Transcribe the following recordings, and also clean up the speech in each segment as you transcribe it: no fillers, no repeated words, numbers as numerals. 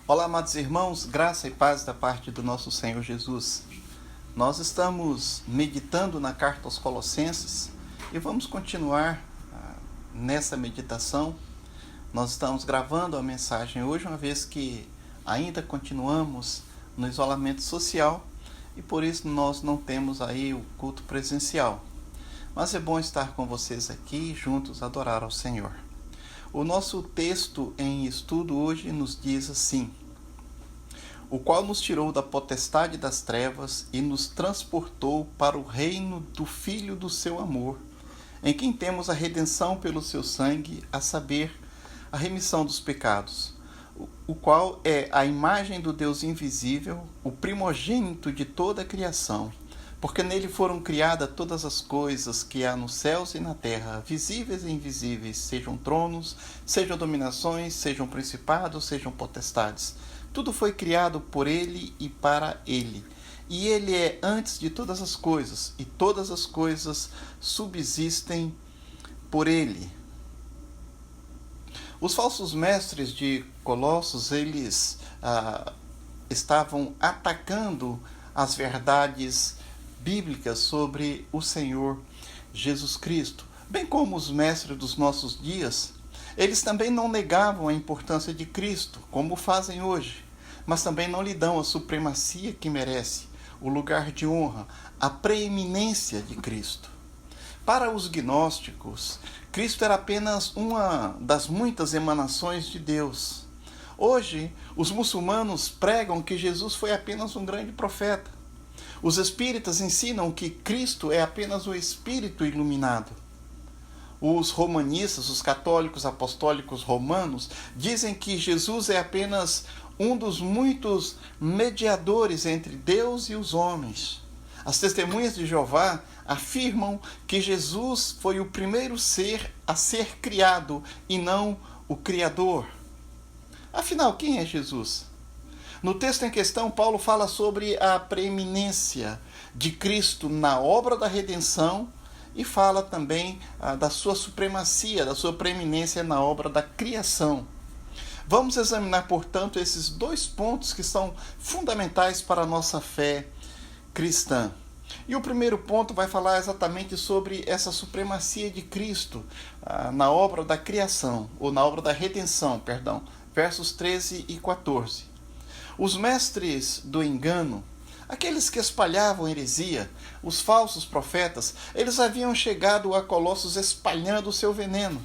Olá, amados irmãos, graça e paz da parte do nosso Senhor Jesus. Nós estamos meditando na carta aos Colossenses e vamos continuar nessa meditação. Nós estamos gravando a mensagem hoje, uma vez que ainda continuamos no isolamento social e por isso nós não temos aí o culto presencial. Mas é bom estar com vocês aqui, juntos adorar ao Senhor. O nosso texto em estudo hoje nos diz assim: o qual nos tirou da potestade das trevas e nos transportou para o reino do Filho do seu amor, em quem temos a redenção pelo seu sangue, a saber, a remissão dos pecados, o qual é a imagem do Deus invisível, o primogênito de toda a criação, porque nele foram criadas todas as coisas que há nos céus e na terra, visíveis e invisíveis, sejam tronos, sejam dominações, sejam principados, sejam potestades. Tudo foi criado por ele e para ele. E ele é antes de todas as coisas, e todas as coisas subsistem por ele. Os falsos mestres de Colossos, eles estavam atacando as verdades bíblicas sobre o Senhor Jesus Cristo, bem como os mestres dos nossos dias. Eles também não negavam a importância de Cristo, como fazem hoje, mas também não lhe dão a supremacia que merece, o lugar de honra, a preeminência de Cristo. Para os gnósticos, Cristo era apenas uma das muitas emanações de Deus. Hoje, os muçulmanos pregam que Jesus foi apenas um grande profeta. Os espíritas ensinam que Cristo é apenas o Espírito iluminado. Os romanistas, os católicos apostólicos romanos, dizem que Jesus é apenas um dos muitos mediadores entre Deus e os homens. As testemunhas de Jeová afirmam que Jesus foi o primeiro ser a ser criado e não o Criador. Afinal, quem é Jesus? No texto em questão, Paulo fala sobre a preeminência de Cristo na obra da redenção e fala também da sua supremacia, da sua preeminência na obra da criação. Vamos examinar, portanto, esses dois pontos que são fundamentais para a nossa fé cristã. E o primeiro ponto vai falar exatamente sobre essa supremacia de Cristo na obra da criação, ou na obra da redenção, perdão, versos 13 e 14. Os mestres do engano, aqueles que espalhavam heresia, os falsos profetas, eles haviam chegado a Colossos espalhando o seu veneno.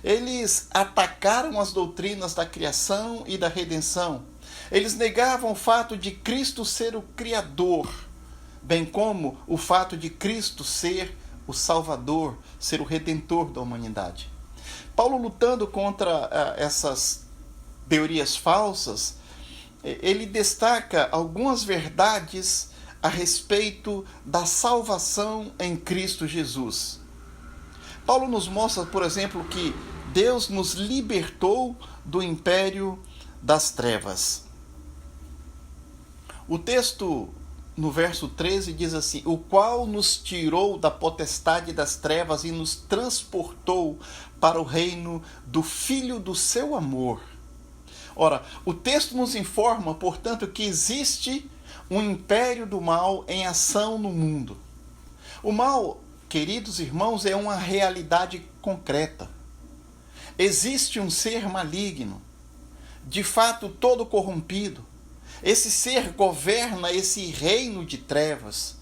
Eles atacaram as doutrinas da criação e da redenção. Eles negavam o fato de Cristo ser o Criador, bem como o fato de Cristo ser o Salvador, ser o Redentor da humanidade. Paulo, lutando contra essas teorias falsas, ele destaca algumas verdades a respeito da salvação em Cristo Jesus. Paulo nos mostra, por exemplo, que Deus nos libertou do império das trevas. O texto, no verso 13, diz assim: o qual nos tirou da potestade das trevas e nos transportou para o reino do Filho do seu amor. Ora, o texto nos informa, portanto, que existe um império do mal em ação no mundo. O mal, queridos irmãos, é uma realidade concreta. Existe um ser maligno, de fato todo corrompido. Esse ser governa esse reino de trevas.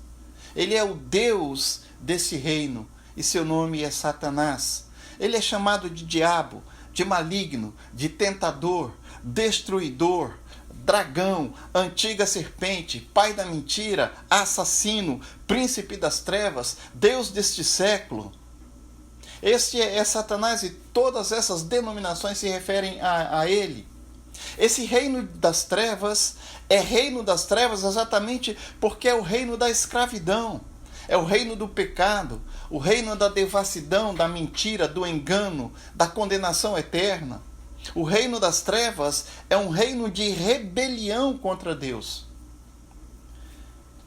Ele é o Deus desse reino e seu nome é Satanás. Ele é chamado de diabo, de maligno, de tentador, destruidor, dragão, antiga serpente, pai da mentira, assassino, príncipe das trevas, Deus deste século. Este é Satanás e todas essas denominações se referem a ele. Esse reino das trevas é reino das trevas exatamente porque é o reino da escravidão, é o reino do pecado, o reino da devassidão, da mentira, do engano, da condenação eterna. O reino das trevas é um reino de rebelião contra Deus.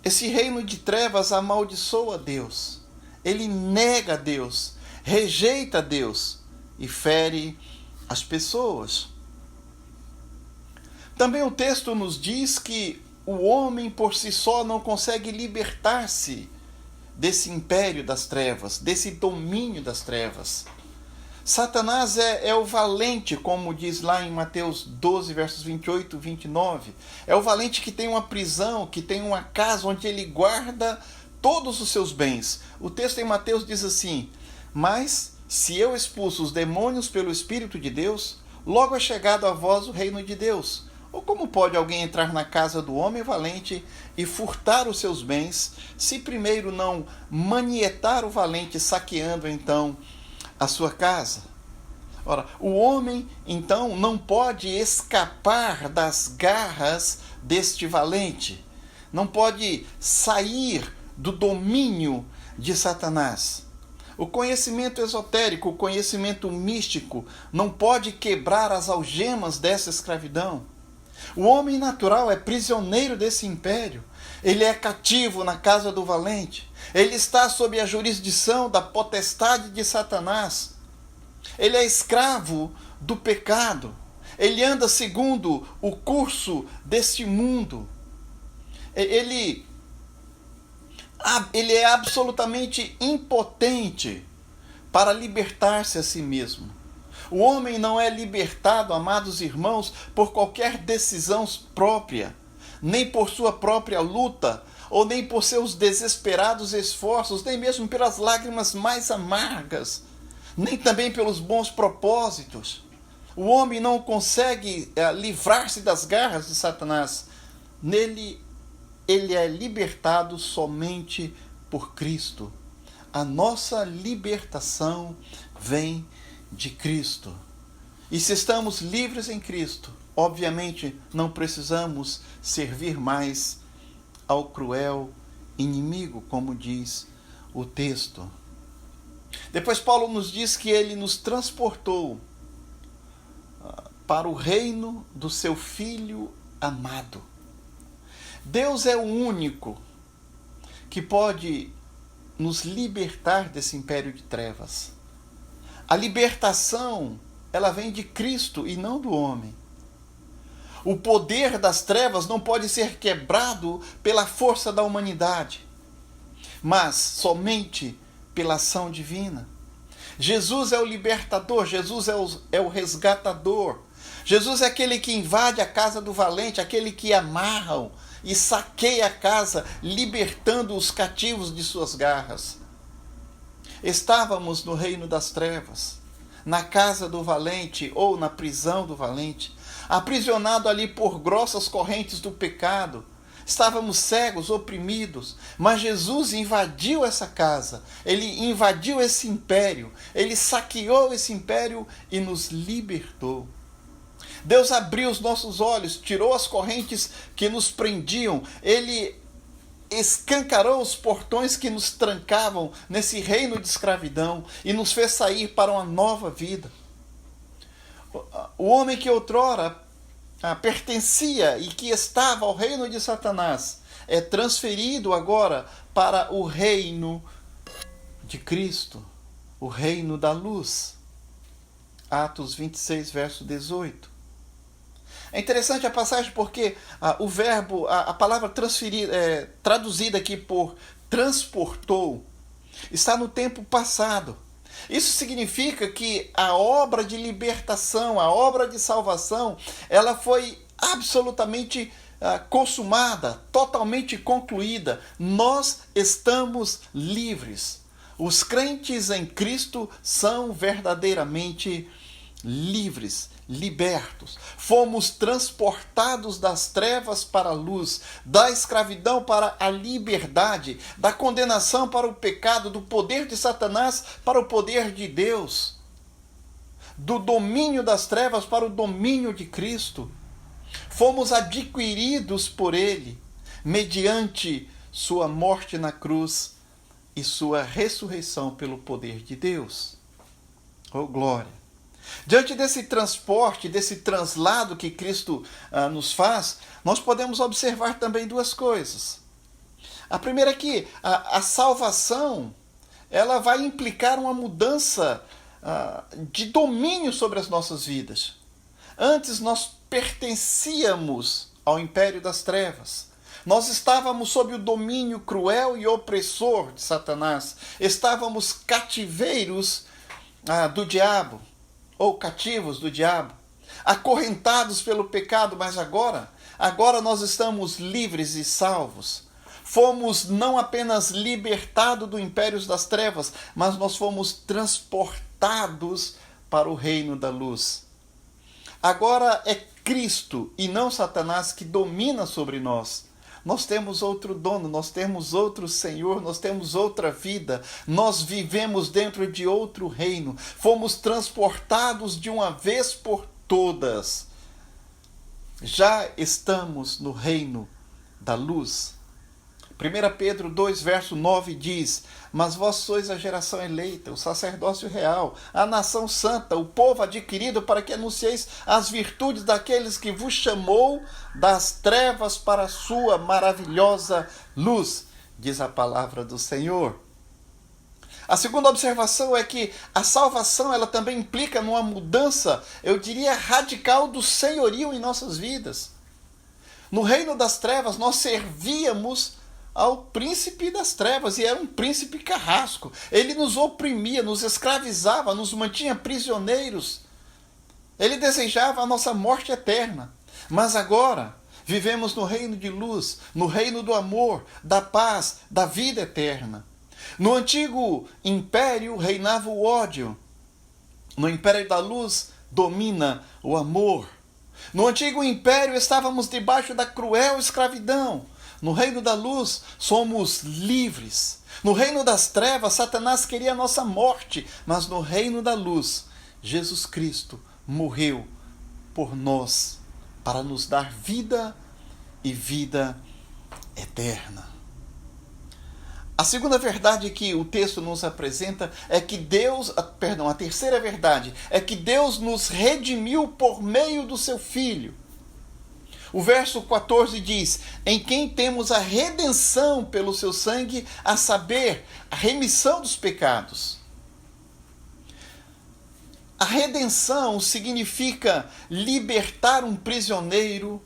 Esse reino de trevas amaldiçoa Deus. Ele nega Deus, rejeita Deus e fere as pessoas. Também o texto nos diz que o homem por si só não consegue libertar-se desse império das trevas, desse domínio das trevas. Satanás é o valente, como diz lá em Mateus 12, versos 28 e 29. É o valente que tem uma prisão, que tem uma casa onde ele guarda todos os seus bens. O texto em Mateus diz assim: mas se eu expulso os demônios pelo Espírito de Deus, logo é chegado a vós o reino de Deus. Ou como pode alguém entrar na casa do homem valente e furtar os seus bens, se primeiro não manietar o valente, saqueando então a sua casa? Ora, o homem então não pode escapar das garras deste valente, não pode sair do domínio de Satanás. O conhecimento esotérico, o conhecimento místico, não pode quebrar as algemas dessa escravidão. O homem natural é prisioneiro desse império. Ele é cativo na casa do valente. Ele está sob a jurisdição da potestade de Satanás. Ele é escravo do pecado. Ele anda segundo o curso deste mundo. Ele é absolutamente impotente para libertar-se a si mesmo. O homem não é libertado, amados irmãos, por qualquer decisão própria, nem por sua própria luta, ou nem por seus desesperados esforços, nem mesmo pelas lágrimas mais amargas, nem também pelos bons propósitos. O homem não consegue livrar-se das garras de Satanás. Nele, ele é libertado somente por Cristo. A nossa libertação vem de Cristo. E se estamos livres em Cristo, obviamente não precisamos servir mais ao cruel inimigo, como diz o texto. Depois Paulo nos diz que ele nos transportou para o reino do seu Filho amado. Deus é o único que pode nos libertar desse império de trevas. A libertação, ela vem de Cristo e não do homem. O poder das trevas não pode ser quebrado pela força da humanidade, mas somente pela ação divina. Jesus é o libertador, Jesus é o resgatador. Jesus é aquele que invade a casa do valente, aquele que amarra e saqueia a casa, libertando os cativos de suas garras. Estávamos no reino das trevas, na casa do valente ou na prisão do valente, aprisionado ali por grossas correntes do pecado. Estávamos cegos, oprimidos, mas Jesus invadiu essa casa, ele invadiu esse império, ele saqueou esse império e nos libertou. Deus abriu os nossos olhos, tirou as correntes que nos prendiam, ele escancarou os portões que nos trancavam nesse reino de escravidão e nos fez sair para uma nova vida. O homem que outrora pertencia e que estava ao reino de Satanás é transferido agora para o reino de Cristo, o reino da luz. Atos 26, verso 18. É interessante a passagem porque o verbo, a palavra traduzida aqui por transportou, está no tempo passado. Isso significa que a obra de libertação, a obra de salvação, ela foi absolutamente consumada, totalmente concluída. Nós estamos livres. Os crentes em Cristo são verdadeiramente livres, libertos. Fomos transportados das trevas para a luz, da escravidão para a liberdade, da condenação para o pecado, do poder de Satanás para o poder de Deus, do domínio das trevas para o domínio de Cristo. Fomos adquiridos por Ele, mediante sua morte na cruz e sua ressurreição pelo poder de Deus. Oh, glória! Diante desse transporte, desse translado que Cristo nos faz, nós podemos observar também duas coisas. A primeira é que a salvação ela vai implicar uma mudança de domínio sobre as nossas vidas. Antes nós pertencíamos ao império das trevas. Nós estávamos sob o domínio cruel e opressor de Satanás. Estávamos cativeiros do diabo, ou cativos do diabo, acorrentados pelo pecado, mas agora nós estamos livres e salvos. Fomos não apenas libertados do império das trevas, mas nós fomos transportados para o reino da luz. Agora é Cristo e não Satanás que domina sobre nós. Nós temos outro dono, nós temos outro Senhor, nós temos outra vida, nós vivemos dentro de outro reino, fomos transportados de uma vez por todas. Já estamos no reino da luz. 1 Pedro 2, verso 9 diz: mas vós sois a geração eleita, o sacerdócio real, a nação santa, o povo adquirido, para que anuncieis as virtudes daqueles que vos chamou das trevas para a sua maravilhosa luz, diz a palavra do Senhor. A segunda observação é que a salvação ela também implica numa mudança, eu diria, radical do senhorio em nossas vidas. No reino das trevas nós servíamos ao príncipe das trevas, e era um príncipe carrasco. Ele nos oprimia, nos escravizava, nos mantinha prisioneiros. Ele desejava a nossa morte eterna. Mas agora vivemos no reino de luz, no reino do amor, da paz, da vida eterna. No antigo império reinava o ódio. No império da luz domina o amor. No antigo império estávamos debaixo da cruel escravidão. No reino da luz, somos livres. No reino das trevas, Satanás queria a nossa morte. Mas no reino da luz, Jesus Cristo morreu por nós, para nos dar vida e vida eterna. A segunda verdade que o texto nos apresenta é que a terceira verdade é que Deus nos redimiu por meio do seu Filho. O verso 14 diz: em quem temos a redenção pelo seu sangue, a saber, a remissão dos pecados. A redenção significa libertar um prisioneiro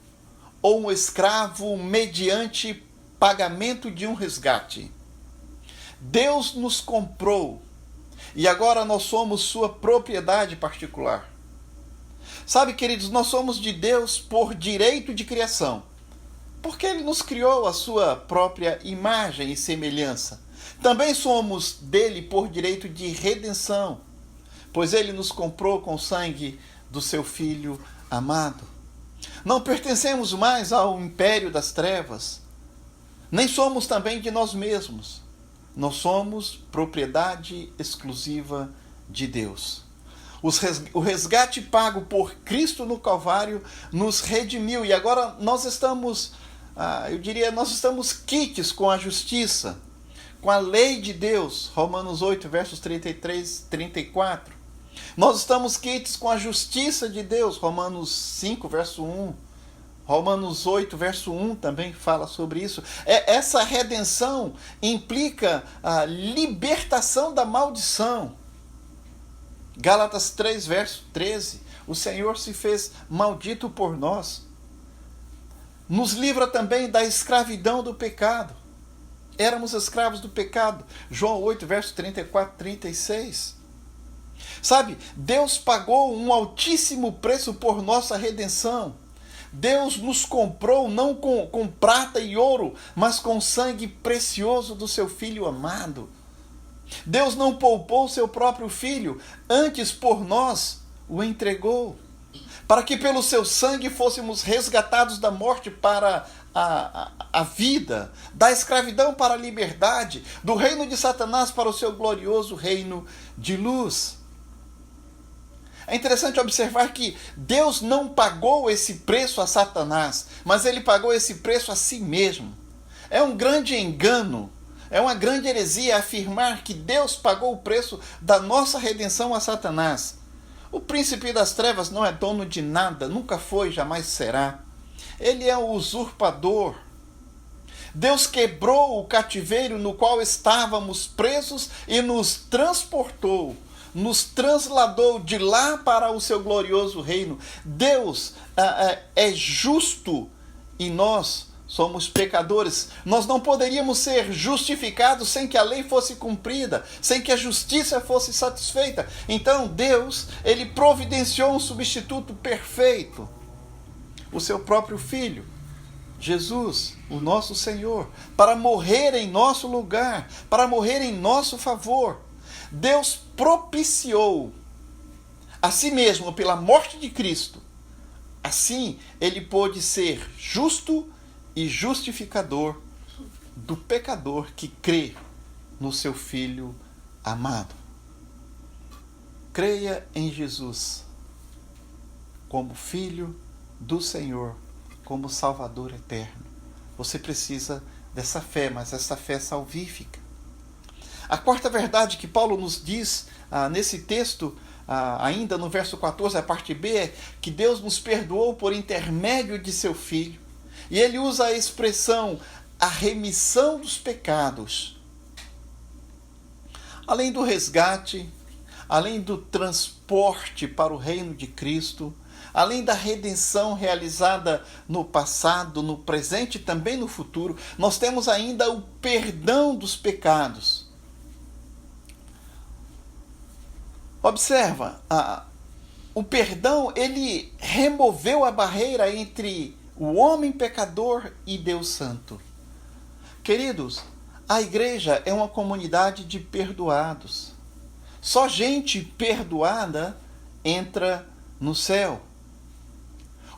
ou um escravo mediante pagamento de um resgate. Deus nos comprou e agora nós somos sua propriedade particular. Sabe, queridos, nós somos de Deus por direito de criação, porque Ele nos criou a sua própria imagem e semelhança. Também somos dele por direito de redenção, pois Ele nos comprou com o sangue do seu Filho amado. Não pertencemos mais ao império das trevas, nem somos também de nós mesmos. Nós somos propriedade exclusiva de Deus. O resgate pago por Cristo no Calvário nos redimiu. E agora nós estamos, nós estamos quites com a justiça, com a lei de Deus. Romanos 8, versos 33 e 34. Nós estamos quites com a justiça de Deus. Romanos 5, verso 1. Romanos 8, verso 1 também fala sobre isso. Essa redenção implica a libertação da maldição. Gálatas 3, verso 13. O Senhor se fez maldito por nós. Nos livra também da escravidão do pecado. Éramos escravos do pecado. João 8, verso 34 e 36. Sabe, Deus pagou um altíssimo preço por nossa redenção. Deus nos comprou não com prata e ouro, mas com sangue precioso do seu Filho amado. Deus não poupou seu próprio Filho, antes por nós o entregou, para que pelo seu sangue fôssemos resgatados da morte para a vida, da escravidão para a liberdade, do reino de Satanás para o seu glorioso reino de luz. É interessante observar que Deus não pagou esse preço a Satanás, mas Ele pagou esse preço a si mesmo. É um grande engano. É uma grande heresia afirmar que Deus pagou o preço da nossa redenção a Satanás. O príncipe das trevas não é dono de nada, nunca foi, jamais será. Ele é o usurpador. Deus quebrou o cativeiro no qual estávamos presos e nos transportou nos transladou de lá para o seu glorioso reino. Deus é justo e nós somos pecadores. Nós não poderíamos ser justificados sem que a lei fosse cumprida, sem que a justiça fosse satisfeita. Então Deus, ele providenciou um substituto perfeito, o seu próprio Filho, Jesus, o nosso Senhor, para morrer em nosso lugar, para morrer em nosso favor. Deus propiciou a si mesmo pela morte de Cristo. Assim, ele pôde ser justo e justificador do pecador que crê no seu Filho amado. Creia em Jesus como Filho do Senhor, como Salvador eterno. Você precisa dessa fé, mas essa fé salvífica. A quarta verdade que Paulo nos diz nesse texto, ainda no verso 14, a parte B, é que Deus nos perdoou por intermédio de seu Filho. E ele usa a expressão a remissão dos pecados. Além do resgate, além do transporte para o reino de Cristo, além da redenção realizada no passado, no presente e também no futuro, nós temos ainda o perdão dos pecados. Observa, o perdão, ele removeu a barreira entre o homem pecador e Deus Santo. Queridos, a igreja é uma comunidade de perdoados. Só gente perdoada entra no céu.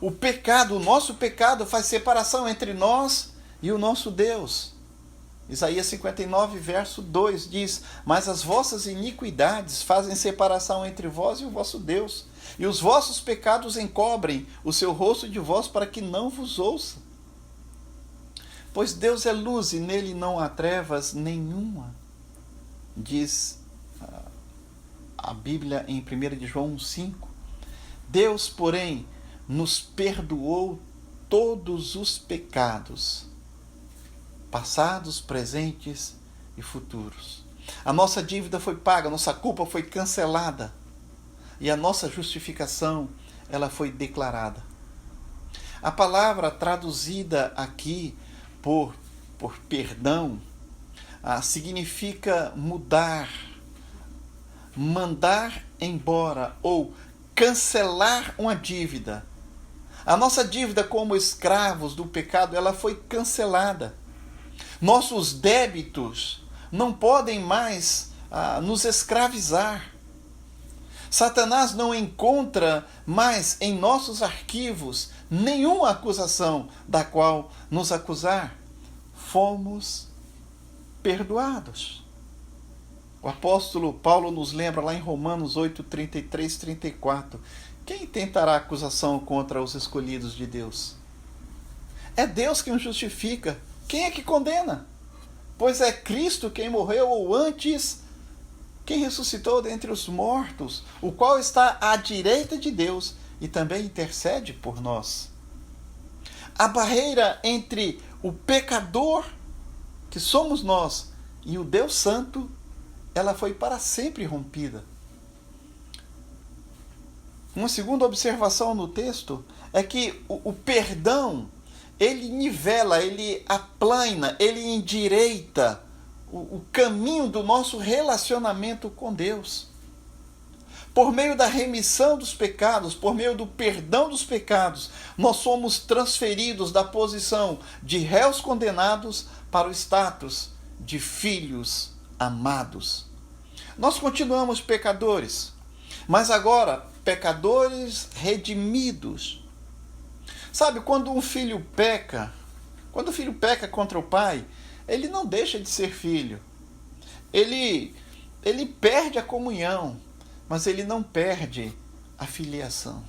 O pecado, o nosso pecado faz separação entre nós e o nosso Deus. Isaías 59, verso 2 diz: mas as vossas iniquidades fazem separação entre vós e o vosso Deus, e os vossos pecados encobrem o seu rosto de vós para que não vos ouça. Pois Deus é luz e nele não há trevas nenhuma, diz a Bíblia em 1 de João 5. Deus, porém, nos perdoou todos os pecados, passados, presentes e futuros. A nossa dívida foi paga, a nossa culpa foi cancelada e a nossa justificação, ela foi declarada. A palavra traduzida aqui por perdão significa mudar, mandar embora ou cancelar uma dívida. A nossa dívida como escravos do pecado, ela foi cancelada. Nossos débitos não podem mais nos escravizar. Satanás não encontra mais em nossos arquivos nenhuma acusação da qual nos acusar. Fomos perdoados. O apóstolo Paulo nos lembra lá em Romanos 8, 33, 34. Quem tentará acusação contra os escolhidos de Deus? É Deus quem os justifica. Quem é que condena? Pois é Cristo quem morreu, ou antes, quem ressuscitou dentre os mortos, o qual está à direita de Deus e também intercede por nós. A barreira entre o pecador, que somos nós, e o Deus Santo, ela foi para sempre rompida. Uma segunda observação no texto é que o perdão, ele nivela, ele aplana, ele endireita o caminho do nosso relacionamento com Deus. Por meio da remissão dos pecados, por meio do perdão dos pecados, nós somos transferidos da posição de réus condenados para o status de filhos amados. Nós continuamos pecadores, mas agora pecadores redimidos. Sabe, quando o filho peca contra o pai, ele não deixa de ser filho. Ele perde a comunhão, mas ele não perde a filiação.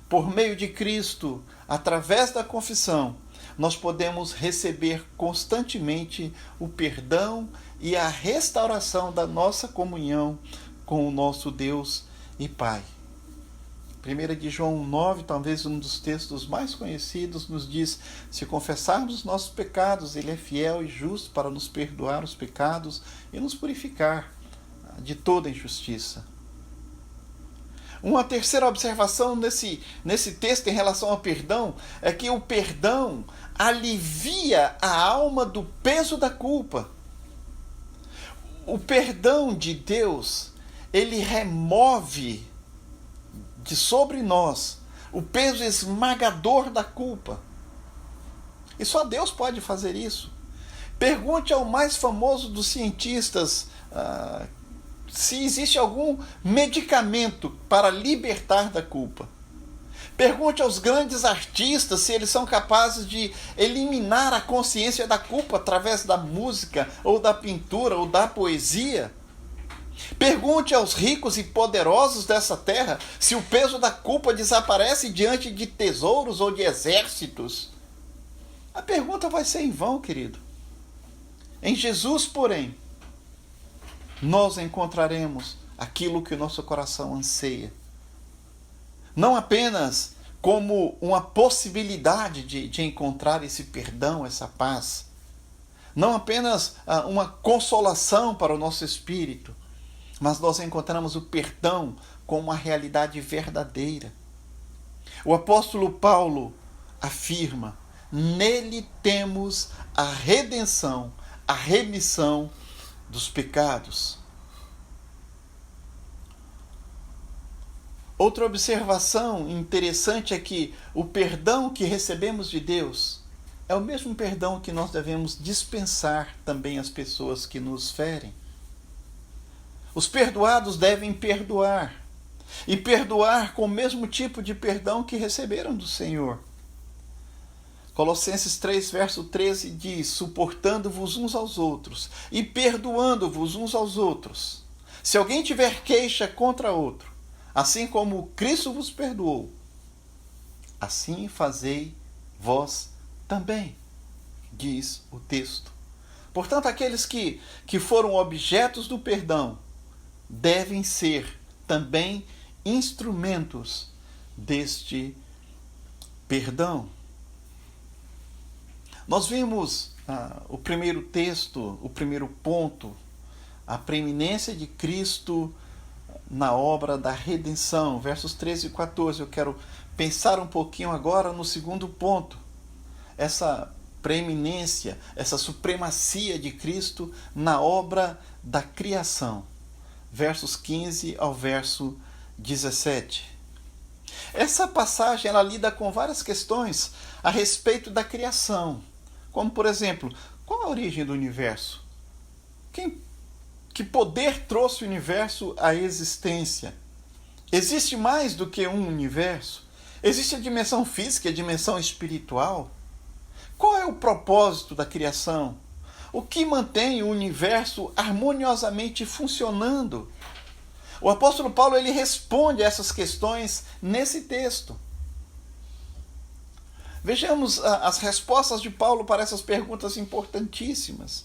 Por meio de Cristo, através da confissão, nós podemos receber constantemente o perdão e a restauração da nossa comunhão com o nosso Deus e Pai. 1 de João 9, talvez um dos textos mais conhecidos, nos diz: se confessarmos os nossos pecados, Ele é fiel e justo para nos perdoar os pecados e nos purificar de toda injustiça. Uma terceira observação nesse texto em relação ao perdão é que o perdão alivia a alma do peso da culpa. O perdão de Deus, ele remove de sobre nós o peso esmagador da culpa. E só Deus pode fazer isso. Pergunte ao mais famoso dos cientistas se existe algum medicamento para libertar da culpa. Pergunte aos grandes artistas se eles são capazes de eliminar a consciência da culpa através da música, ou da pintura, ou da poesia. Pergunte aos ricos e poderosos dessa terra se o peso da culpa desaparece diante de tesouros ou de exércitos. A pergunta vai ser em vão, querido. Em Jesus, porém, nós encontraremos aquilo que o nosso coração anseia. Não apenas como uma possibilidade de encontrar esse perdão, essa paz. Não apenas uma consolação para o nosso espírito, mas nós encontramos o perdão como uma realidade verdadeira. O apóstolo Paulo afirma: nele temos a redenção, a remissão dos pecados. Outra observação interessante é que o perdão que recebemos de Deus é o mesmo perdão que nós devemos dispensar também às pessoas que nos ferem. Os perdoados devem perdoar, e perdoar com o mesmo tipo de perdão que receberam do Senhor. Colossenses 3, verso 13 diz: suportando-vos uns aos outros e perdoando-vos uns aos outros. Se alguém tiver queixa contra outro, assim como Cristo vos perdoou, assim fazei vós também, diz o texto. Portanto, aqueles que foram objetos do perdão devem ser também instrumentos deste perdão. Nós vimos o primeiro texto, o primeiro ponto, a preeminência de Cristo na obra da redenção, versos 13 e 14. Eu quero pensar um pouquinho agora no segundo ponto, essa preeminência, essa supremacia de Cristo na obra da criação, versos 15 ao verso 17. Essa passagem ela lida com várias questões a respeito da criação, como, por exemplo, qual a origem do universo? Que poder trouxe o universo à existência? Existe mais do que um universo? Existe a dimensão física e a dimensão espiritual? Qual é o propósito da criação? O que mantém o universo harmoniosamente funcionando? O apóstolo Paulo ele responde a essas questões nesse texto. Vejamos as respostas de Paulo para essas perguntas importantíssimas.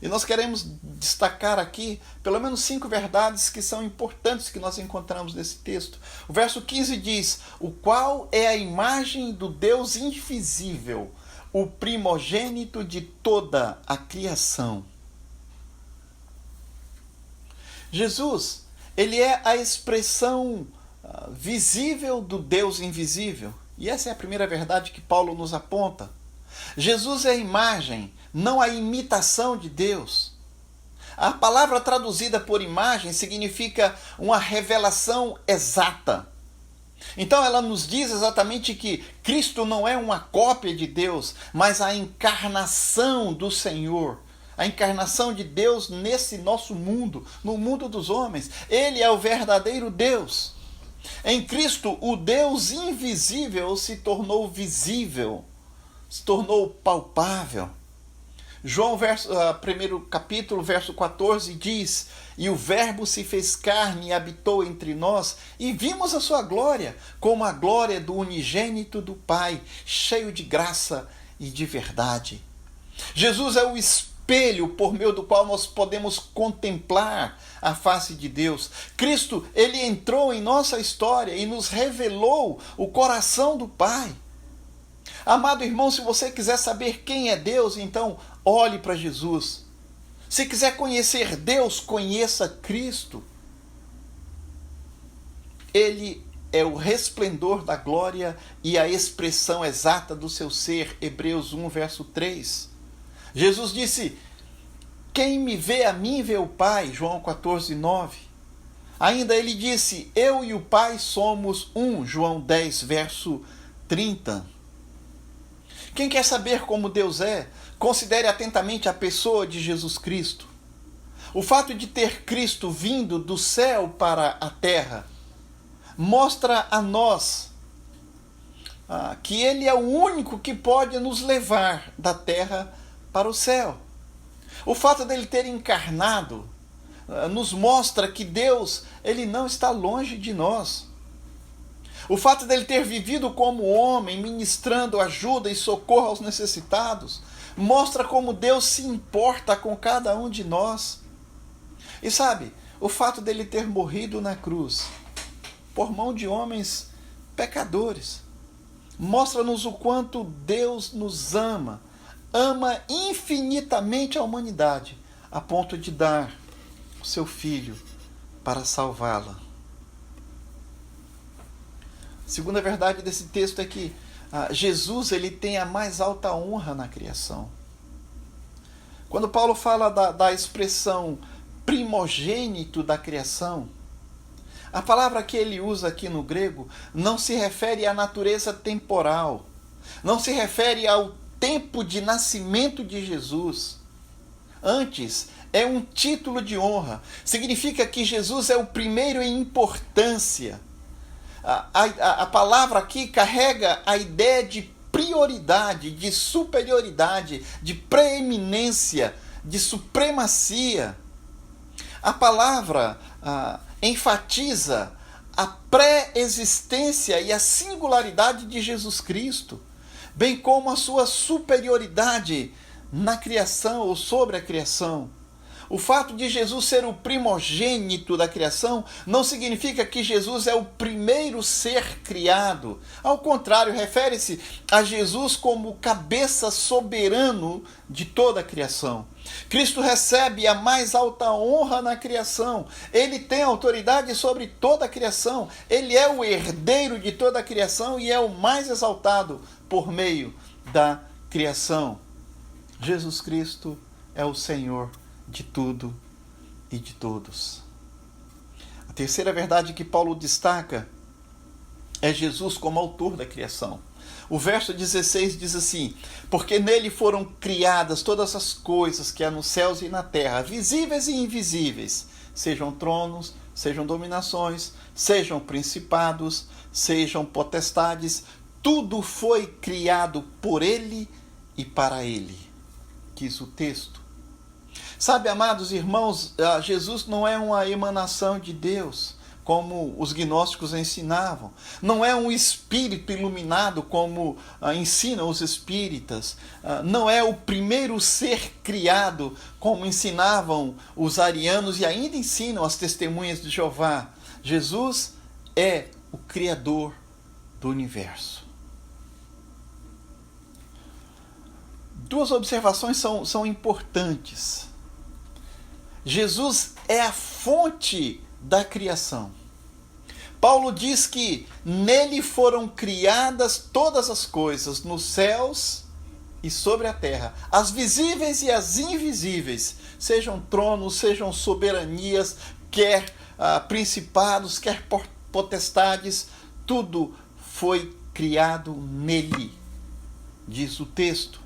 E nós queremos destacar aqui pelo menos 5 verdades que são importantes que nós encontramos nesse texto. O verso 15 diz: o qual é a imagem do Deus invisível, o primogênito de toda a criação. Jesus, ele é a expressão visível do Deus invisível. E essa é a primeira verdade que Paulo nos aponta. Jesus é a imagem, não a imitação de Deus. A palavra traduzida por imagem significa uma revelação exata. Então ela nos diz exatamente que Cristo não é uma cópia de Deus, mas a encarnação do Senhor. A encarnação de Deus nesse nosso mundo, no mundo dos homens. Ele é o verdadeiro Deus. Em Cristo, o Deus invisível se tornou visível, se tornou palpável. João, primeiro capítulo, verso 14, diz: e o Verbo se fez carne e habitou entre nós, e vimos a sua glória, como a glória do unigênito do Pai, cheio de graça e de verdade. Jesus é o espelho por meio do qual nós podemos contemplar a face de Deus. Cristo, ele entrou em nossa história e nos revelou o coração do Pai. Amado irmão, se você quiser saber quem é Deus, então olhe para Jesus. Se quiser conhecer Deus, conheça Cristo. Ele é o resplendor da glória e a expressão exata do seu ser. Hebreus 1, verso 3. Jesus disse: quem me vê a mim, vê o Pai. João 14, 9. Ainda ele disse: eu e o Pai somos um. João 10, verso 30. Quem quer saber como Deus é, considere atentamente a pessoa de Jesus Cristo. O fato de ter Cristo vindo do céu para a terra mostra a nós que Ele é o único que pode nos levar da terra para o céu. O fato dele ter encarnado nos mostra que Deus, Ele não está longe de nós. O fato dele ter vivido como homem, ministrando ajuda e socorro aos necessitados, mostra como Deus se importa com cada um de nós. E sabe, o fato dele ter morrido na cruz, por mão de homens pecadores, mostra-nos o quanto Deus nos ama infinitamente a humanidade, a ponto de dar o seu Filho para salvá-la. A segunda verdade desse texto é que Jesus ele tem a mais alta honra na criação. Quando Paulo fala da expressão primogênito da criação, a palavra que ele usa aqui no grego não se refere à natureza temporal, não se refere ao tempo de nascimento de Jesus. Antes, é um título de honra. Significa que Jesus é o primeiro em importância. A palavra aqui carrega a ideia de prioridade, de superioridade, de preeminência, de supremacia. A palavra enfatiza a pré-existência e a singularidade de Jesus Cristo, bem como a sua superioridade na criação ou sobre a criação. O fato de Jesus ser o primogênito da criação não significa que Jesus é o primeiro ser criado. Ao contrário, refere-se a Jesus como cabeça soberano de toda a criação. Cristo recebe a mais alta honra na criação. Ele tem autoridade sobre toda a criação. Ele é o herdeiro de toda a criação e é o mais exaltado por meio da criação. Jesus Cristo é o Senhor de tudo e de todos. A terceira verdade que Paulo destaca é Jesus como autor da criação. O verso 16 diz assim: porque nele foram criadas todas as coisas que há nos céus e na terra, visíveis e invisíveis, sejam tronos, sejam dominações, sejam principados, sejam potestades, tudo foi criado por ele e para ele. Diz o texto. Sabe, amados irmãos, Jesus não é uma emanação de Deus, como os gnósticos ensinavam. Não é um espírito iluminado, como ensinam os espíritas. Não é o primeiro ser criado, como ensinavam os arianos e ainda ensinam as testemunhas de Jeová. Jesus é o Criador do universo. Duas observações são importantes. Jesus é a fonte da criação. Paulo diz que nele foram criadas todas as coisas, nos céus e sobre a terra, as visíveis e as invisíveis, sejam tronos, sejam soberanias, quer principados, quer potestades, tudo foi criado nele, diz o texto.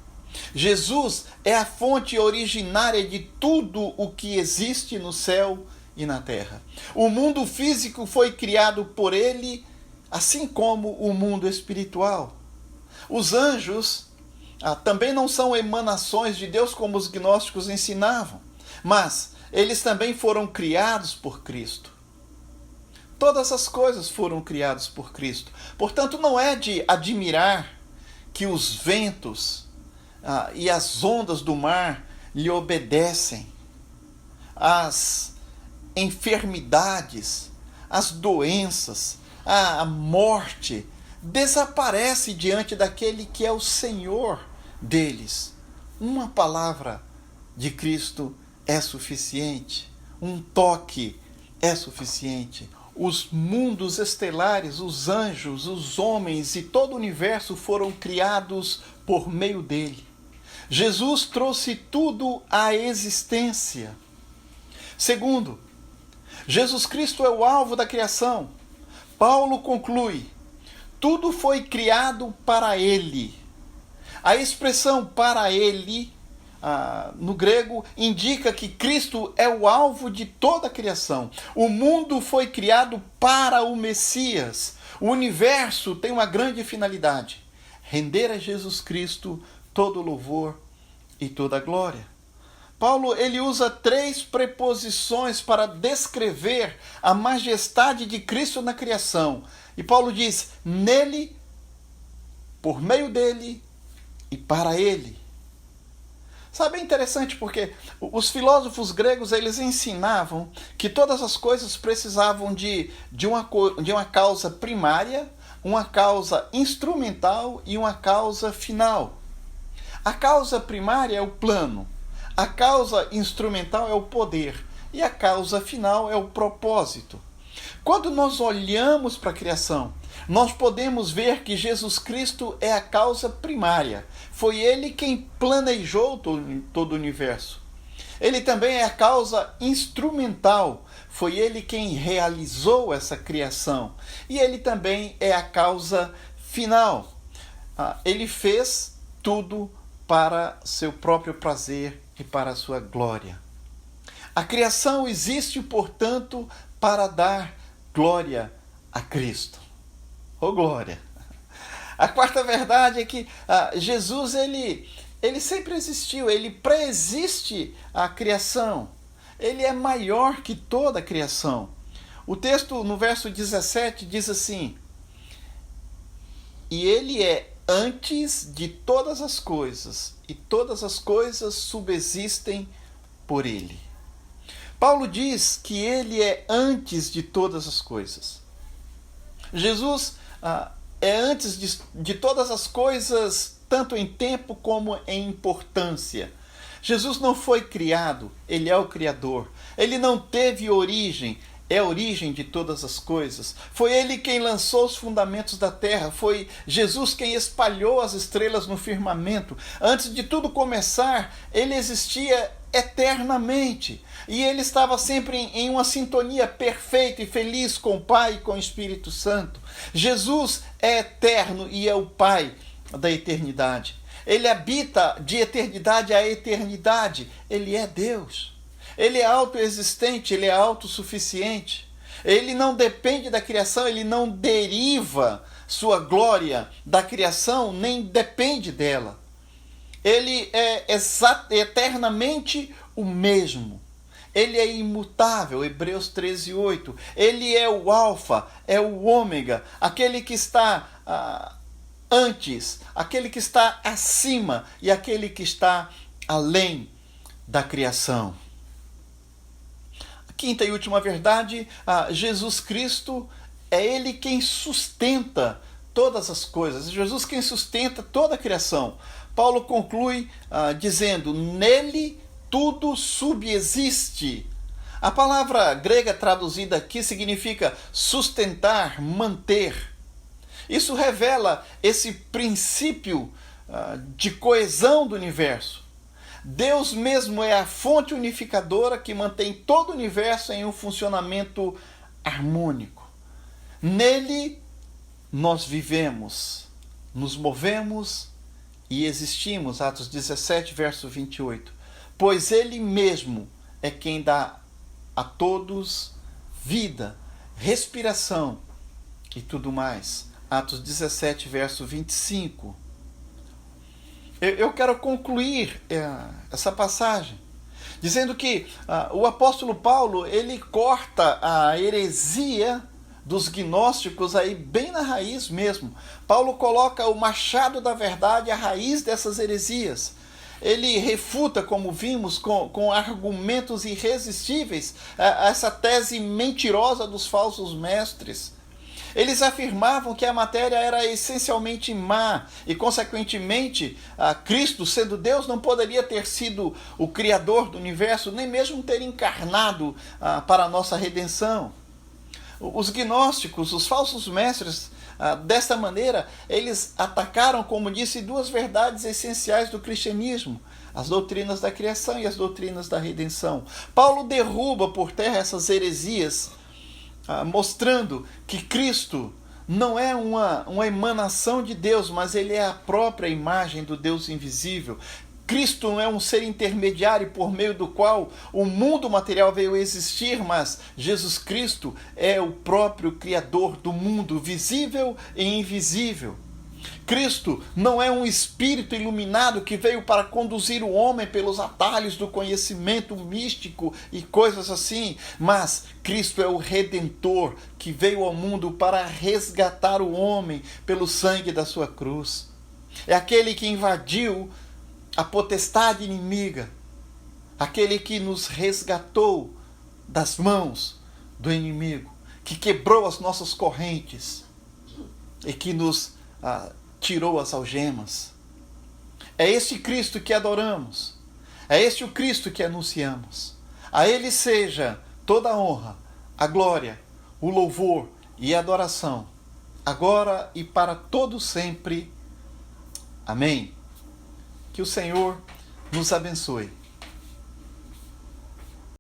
Jesus é a fonte originária de tudo o que existe no céu e na terra. O mundo físico foi criado por ele, assim como o mundo espiritual. Os anjos também não são emanações de Deus como os gnósticos ensinavam, mas eles também foram criados por Cristo. Todas as coisas foram criadas por Cristo. Portanto, não é de admirar que os ventos e as ondas do mar lhe obedecem. As enfermidades, as doenças, a morte desaparece diante daquele que é o Senhor deles. Uma palavra de Cristo é suficiente. Um toque é suficiente. Os mundos estelares, os anjos, os homens e todo o universo foram criados por meio dele. Jesus trouxe tudo à existência. Segundo, Jesus Cristo é o alvo da criação. Paulo conclui: tudo foi criado para ele. A expressão para ele, no grego, indica que Cristo é o alvo de toda a criação. O mundo foi criado para o Messias. O universo tem uma grande finalidade: render a Jesus Cristo todo o louvor e toda a glória. Paulo ele usa 3 preposições para descrever a majestade de Cristo na criação. E Paulo diz: nele, por meio dele e para ele. Sabe, é interessante porque os filósofos gregos eles ensinavam que todas as coisas precisavam de uma causa primária, uma causa instrumental e uma causa final. A causa primária é o plano, a causa instrumental é o poder e a causa final é o propósito. Quando nós olhamos para a criação, nós podemos ver que Jesus Cristo é a causa primária. Foi ele quem planejou todo o universo. Ele também é a causa instrumental. Foi ele quem realizou essa criação. E ele também é a causa final. Ele fez tudo para seu próprio prazer e para a sua glória. A criação existe, portanto, para dar glória a Cristo. Oh, glória! A quarta verdade é que Jesus ele sempre existiu, ele preexiste a criação. Ele é maior que toda a criação. O texto no verso 17 diz assim: e ele é antes de todas as coisas, e todas as coisas subsistem por ele. Paulo diz que ele é antes de todas as coisas. Jesus é antes de todas as coisas, tanto em tempo como em importância. Jesus não foi criado, ele é o Criador. Ele não teve origem, é a origem de todas as coisas. Foi ele quem lançou os fundamentos da terra. Foi Jesus quem espalhou as estrelas no firmamento. Antes de tudo começar, ele existia eternamente. E ele estava sempre em uma sintonia perfeita e feliz com o Pai e com o Espírito Santo. Jesus é eterno e é o Pai da eternidade. Ele habita de eternidade a eternidade. Ele é Deus. Ele é autoexistente, ele é autossuficiente. Ele não depende da criação, ele não deriva sua glória da criação, nem depende dela. Ele é eternamente o mesmo. Ele é imutável, Hebreus 13:8. Ele é o alfa, é o ômega, aquele que está antes, aquele que está acima e aquele que está além da criação. A quinta e última verdade, Jesus Cristo é ele quem sustenta todas as coisas. Jesus quem sustenta toda a criação. Paulo conclui dizendo: nele tudo subsiste. A palavra grega traduzida aqui significa sustentar, manter. Isso revela esse princípio de coesão do universo. Deus mesmo é a fonte unificadora que mantém todo o universo em um funcionamento harmônico. Nele nós vivemos, nos movemos e existimos. Atos 17, verso 28. Pois ele mesmo é quem dá a todos vida, respiração e tudo mais. Atos 17, verso 25. Eu quero concluir essa passagem dizendo que o apóstolo Paulo ele corta a heresia dos gnósticos aí bem na raiz mesmo. Paulo coloca o machado da verdade à raiz dessas heresias. Ele refuta, como vimos, com argumentos irresistíveis essa tese mentirosa dos falsos mestres. Eles afirmavam que a matéria era essencialmente má e, consequentemente, Cristo, sendo Deus, não poderia ter sido o Criador do universo, nem mesmo ter encarnado para a nossa redenção. Os gnósticos, os falsos mestres, desta maneira, eles atacaram, como disse, duas verdades essenciais do cristianismo: as doutrinas da criação e as doutrinas da redenção. Paulo derruba por terra essas heresias, mostrando que Cristo não é uma emanação de Deus, mas ele é a própria imagem do Deus invisível. Cristo não é um ser intermediário por meio do qual o mundo material veio a existir, mas Jesus Cristo é o próprio Criador do mundo visível e invisível. Cristo não é um espírito iluminado que veio para conduzir o homem pelos atalhos do conhecimento místico e coisas assim, mas Cristo é o Redentor que veio ao mundo para resgatar o homem pelo sangue da sua cruz. É aquele que invadiu a potestade inimiga, aquele que nos resgatou das mãos do inimigo, que quebrou as nossas correntes e que nos tirou as algemas. É este Cristo que adoramos, é este o Cristo que anunciamos. A Ele seja toda a honra, a glória, o louvor e a adoração, agora e para todo sempre. Amém. Que o Senhor nos abençoe.